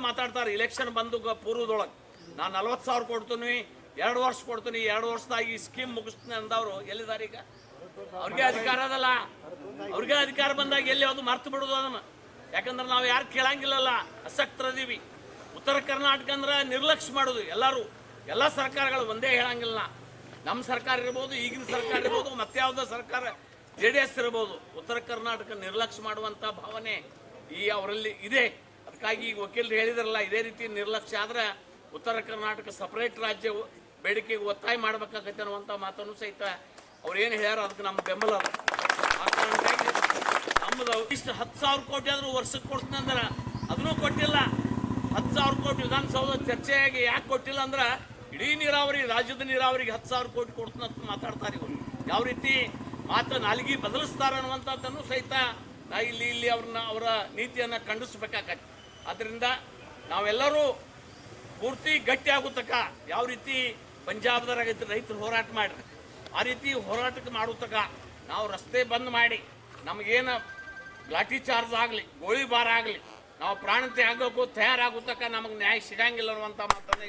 ಮಾತಾಡ್ತಾರೆ ಇಲೆಕ್ಷನ್ ಬಂದು ಪೂರ್ವದೊಳಗೆ ನಾನು 40,000 ಕೊಡ್ತೀನಿ, 2 ವರ್ಷ ಕೊಡ್ತೀನಿ, 2 ವರ್ಷದಾಗ ಈ ಸ್ಕೀಮ್ ಮುಗಿಸ್ತೀನಿ ಅಂದವರು ಎಲ್ಲಿದ್ದಾರೆ ಈಗ? ಅವ್ರಿಗೆ ಅಧಿಕಾರ ಅದಲ್ಲ. ಅವ್ರಿಗೆ ಅಧಿಕಾರ ಬಂದಾಗ ಎಲ್ಲಿ ಅದು ಮರ್ತು ಬಿಡೋದು ಅದನ್ನು. ಯಾಕಂದ್ರೆ ನಾವು ಯಾರು ಕೇಳಂಗಿಲ್ಲಲ್ಲ, ಅಸಕ್ತರದೀವಿ. ಉತ್ತರ ಕರ್ನಾಟಕ ಅಂದ್ರೆ ನಿರ್ಲಕ್ಷ್ಯ ಮಾಡೋದು ಎಲ್ಲ ಸರ್ಕಾರಗಳು ಒಂದೇ ಹೇಳಂಗಿಲ್ಲ. ನಮ್ಮ ಸರ್ಕಾರ ಇರ್ಬೋದು, ಈಗಿನ ಸರ್ಕಾರ ಇರ್ಬೋದು, ಮತ್ತೆ ಯಾವುದೋ ಸರ್ಕಾರ JDS ಇರ್ಬೋದು, ಉತ್ತರ ಕರ್ನಾಟಕ ನಿರ್ಲಕ್ಷ್ಯ ಮಾಡುವಂಥ ಭಾವನೆ ಅವರಲ್ಲಿ ಇದೆ. ಅದಕ್ಕಾಗಿ ಈಗ ವಕೀಲರು ಹೇಳಿದ್ರಲ್ಲ, ಇದೇ ರೀತಿ ನಿರ್ಲಕ್ಷ್ಯ ಆದ್ರೆ ಉತ್ತರ ಕರ್ನಾಟಕ ಸಪರೇಟ್ ರಾಜ್ಯ ಬೇಡಿಕೆಗೆ ಒತ್ತಾಯ ಮಾಡ್ಬೇಕಾಗತ್ತೆ ಅನ್ನುವಂಥ ಮಾತನ್ನು ಸಹಿತ ಅವ್ರು ಏನು ಹೇಳ್ಯಾರೋ ಅದಕ್ಕೆ ನಮ್ಮ ಬೆಂಬಲ ಅದ. ಆ ಕಾರಣಕ್ಕಾಗಿ ನಮ್ಮದು ಇಷ್ಟು 10,000 ಕೋಟಿ ಆದರೂ ವರ್ಷಕ್ಕೆ ಕೊಡ್ತೀನಿ ಅಂದ್ರೆ ಅದನ್ನೂ ಕೊಟ್ಟಿಲ್ಲ. 10,000 ಕೋಟಿ ವಿಧಾನಸೌಧ ಚರ್ಚೆಯಾಗಿ ಯಾಕೆ ಕೊಟ್ಟಿಲ್ಲ ಅಂದ್ರೆ ಇಡೀ ನೀರಾವರಿ, ರಾಜ್ಯದ ನೀರಾವರಿಗೆ 10,000 ಕೋಟಿ ಕೊಡ್ತೀನಿ ಅಂತ ಮಾತಾಡ್ತಾರೆ ಇವರು. ಯಾವ ರೀತಿ ಮಾತ್ರ ನಾಲಿಗೆ ಬದಲಿಸ್ತಾರೆ ಅನ್ನುವಂಥದ್ದನ್ನು ಸಹಿತ ಇಲ್ಲಿ ಅವರ ನೀತಿಯನ್ನು ಖಂಡಿಸ್ಬೇಕಾಗತ್ತೆ. ಆದ್ದರಿಂದ ನಾವೆಲ್ಲರೂ ಪೂರ್ತಿ ಗಟ್ಟಿ ಆಗುತ್ತಕ ಯಾವ ರೀತಿ ಪಂಜಾಬ್ದಾಗ ರೈತರು ಹೋರಾಟ ಮಾಡ್ರಿ ಆ ರೀತಿ ಹೋರಾಟಕ್ಕೆ ಮಾಡುತ್ತಕ ನಾವು ರಸ್ತೆ ಬಂದ್ ಮಾಡಿ ನಮಗೇನು ಲಾಠಿ ಚಾರ್ಜ್ ಆಗಲಿ, ಗೋಳಿಬಾರ ಆಗಲಿ, ನಾವು ಪ್ರಾಣತೆ ಆಗೋಕ್ಕೂ ತಯಾರಾಗುತ್ತಕ ನಮಗೆ ನ್ಯಾಯ ಸಿಗಂಗಿಲ್ಲ ಅನ್ನುವಂಥ ಮಾತನ್ನು